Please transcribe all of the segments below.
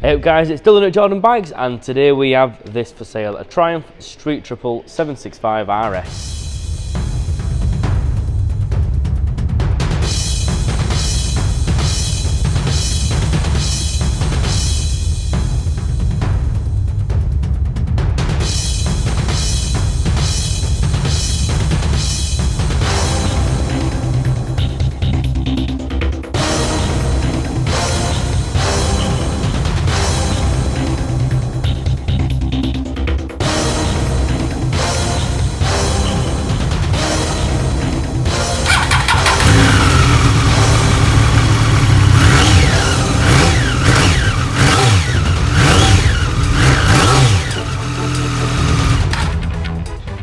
Hey up guys, it's Dylan at Jordan Bikes, and today we have this for sale, a Triumph Street Triple 765 RS.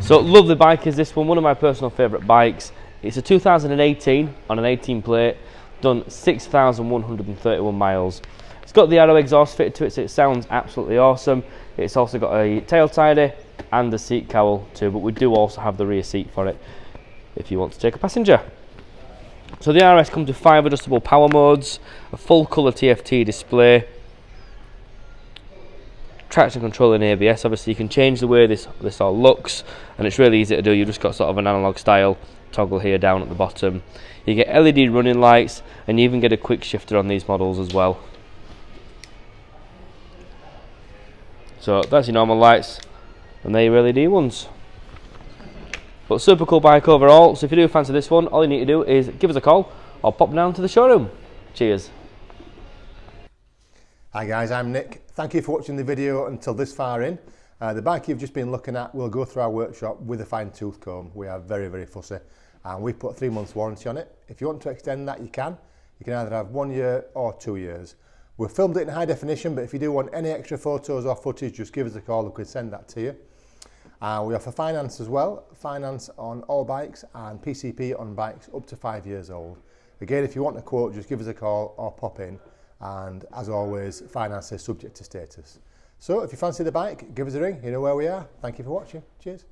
So lovely bike is this one of my personal favourite bikes. It's a 2018 on an 18 plate, done 6,131 miles. It's got the Arrow exhaust fitted to it, so it sounds absolutely awesome. It's also got a tail tidy and a seat cowl too, but we do also have the rear seat for it if you want to take a passenger. So the RS comes with 5 adjustable power modes, a full colour TFT display, traction control and ABS. Obviously you can change the way this all looks, and it's really easy to do. You've just got sort of an analog style toggle here down at the bottom. You get LED running lights, and you even get a quick shifter on these models as well. So that's your normal lights, and they're your LED ones. But super cool bike overall. So if you do fancy this one, all you need to do is give us a call or pop down to the showroom. Cheers. Hi guys, I'm Nick. Thank you for watching the video until this far in. The bike you've just been looking at will go through our workshop with a fine tooth comb. We are very fussy, and we put 3 months warranty on it. If you want to extend that, you can. You can either have 1 year or 2 years. We've filmed it in high definition, but if you do want any extra photos or footage, just give us a call, we can send that to you. We offer finance as well, finance on all bikes and PCP on bikes up to 5 years old. Again, if you want a quote, just give us a call or pop in. And as always, finance is subject to status. So if you fancy the bike, give us a ring. You know where we are. Thank you for watching. Cheers.